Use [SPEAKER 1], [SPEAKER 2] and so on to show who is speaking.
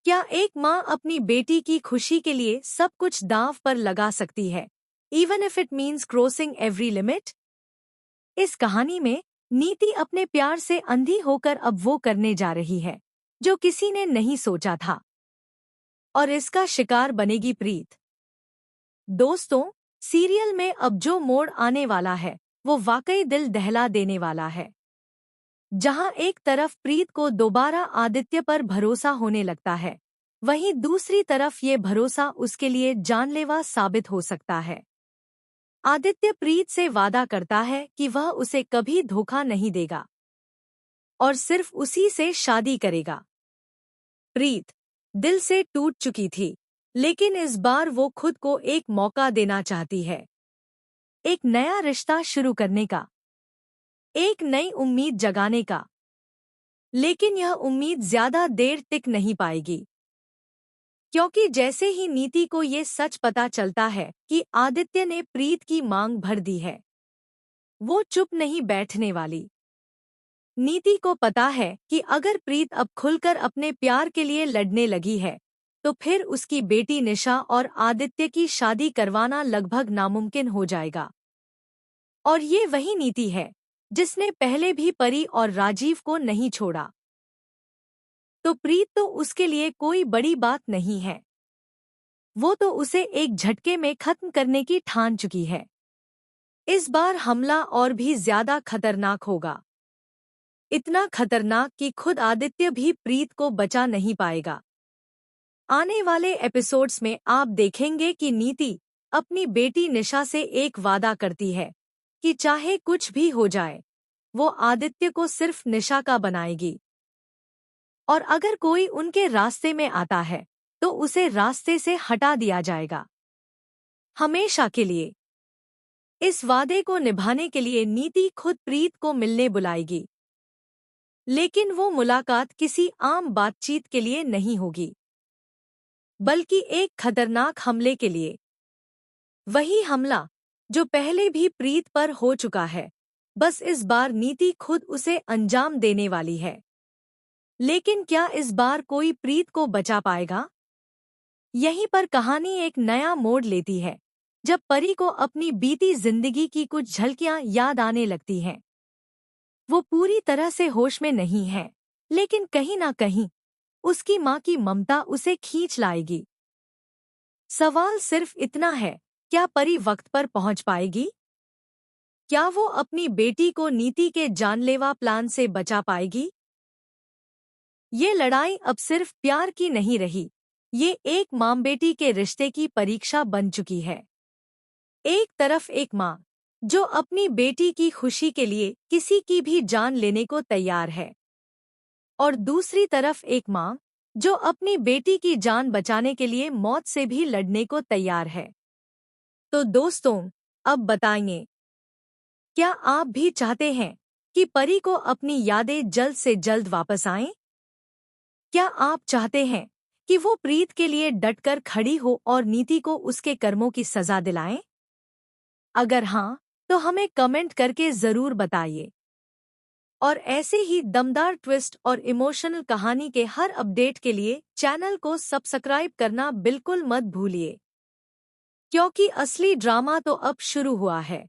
[SPEAKER 1] क्या एक माँ अपनी बेटी की खुशी के लिए सब कुछ दांव पर लगा सकती है, even if it means crossing every limit? इस कहानी में नीति अपने प्यार से अंधी होकर अब वो करने जा रही है जो किसी ने नहीं सोचा था, और इसका शिकार बनेगी प्रीत। दोस्तों, सीरियल में अब जो मोड़ आने वाला है वो वाकई दिल दहला देने वाला है। जहां एक तरफ प्रीत को दोबारा आदित्य पर भरोसा होने लगता है, वहीं दूसरी तरफ ये भरोसा उसके लिए जानलेवा साबित हो सकता है। आदित्य प्रीत से वादा करता है कि वह उसे कभी धोखा नहीं देगा और सिर्फ उसी से शादी करेगा। प्रीत दिल से टूट चुकी थी, लेकिन इस बार वो खुद को एक मौका देना चाहती है, एक नया रिश्ता शुरू करने का, एक नई उम्मीद जगाने का। लेकिन यह उम्मीद ज्यादा देर टिक नहीं पाएगी, क्योंकि जैसे ही नीति को ये सच पता चलता है कि आदित्य ने प्रीत की मांग भर दी है, वो चुप नहीं बैठने वाली। नीति को पता है कि अगर प्रीत अब खुलकर अपने प्यार के लिए लड़ने लगी है, तो फिर उसकी बेटी निशा और आदित्य की शादी करवाना लगभग नामुमकिन हो जाएगा। और ये वही नीति है जिसने पहले भी परी और राजीव को नहीं छोड़ा। तो प्रीत तो उसके लिए कोई बड़ी बात नहीं है, वो तो उसे एक झटके में खत्म करने की ठान चुकी है। इस बार हमला और भी ज्यादा खतरनाक होगा, इतना खतरनाक कि खुद आदित्य भी प्रीत को बचा नहीं पाएगा। आने वाले एपिसोड्स में आप देखेंगे कि नीति अपनी बेटी निशा से एक वादा करती है कि चाहे कुछ भी हो जाए, वो आदित्य को सिर्फ निशा का बनाएगी, और अगर कोई उनके रास्ते में आता है तो उसे रास्ते से हटा दिया जाएगा, हमेशा के लिए। इस वादे को निभाने के लिए नीति खुद प्रीत को मिलने बुलाएगी, लेकिन वो मुलाकात किसी आम बातचीत के लिए नहीं होगी, बल्कि एक खतरनाक हमले के लिए। वही हमला जो पहले भी प्रीत पर हो चुका है, बस इस बार नीति खुद उसे अंजाम देने वाली है। लेकिन क्या इस बार कोई प्रीत को बचा पाएगा? यहीं पर कहानी एक नया मोड़ लेती है, जब परी को अपनी बीती जिंदगी की कुछ झलकियां याद आने लगती हैं। वो पूरी तरह से होश में नहीं है, लेकिन कहीं ना कहीं उसकी माँ की ममता उसे खींच लाएगी। सवाल सिर्फ इतना है, क्या परी वक्त पर पहुंच पाएगी? क्या वो अपनी बेटी को नीति के जानलेवा प्लान से बचा पाएगी? ये लड़ाई अब सिर्फ प्यार की नहीं रही, ये एक माँ बेटी के रिश्ते की परीक्षा बन चुकी है। एक तरफ एक माँ जो अपनी बेटी की खुशी के लिए किसी की भी जान लेने को तैयार है, और दूसरी तरफ एक माँ जो अपनी बेटी की जान बचाने के लिए मौत से भी लड़ने को तैयार है। तो दोस्तों, अब बताइए, क्या आप भी चाहते हैं कि परी को अपनी यादें जल्द से जल्द वापस आएं? क्या आप चाहते हैं कि वो प्रीत के लिए डटकर खड़ी हो और नीति को उसके कर्मों की सजा दिलाएं? अगर हाँ, तो हमें कमेंट करके जरूर बताइए। और ऐसे ही दमदार ट्विस्ट और इमोशनल कहानी के हर अपडेट के लिए चैनल को सब्सक्राइब करना बिल्कुल मत भूलिए, क्योंकि असली ड्रामा तो अब शुरू हुआ है।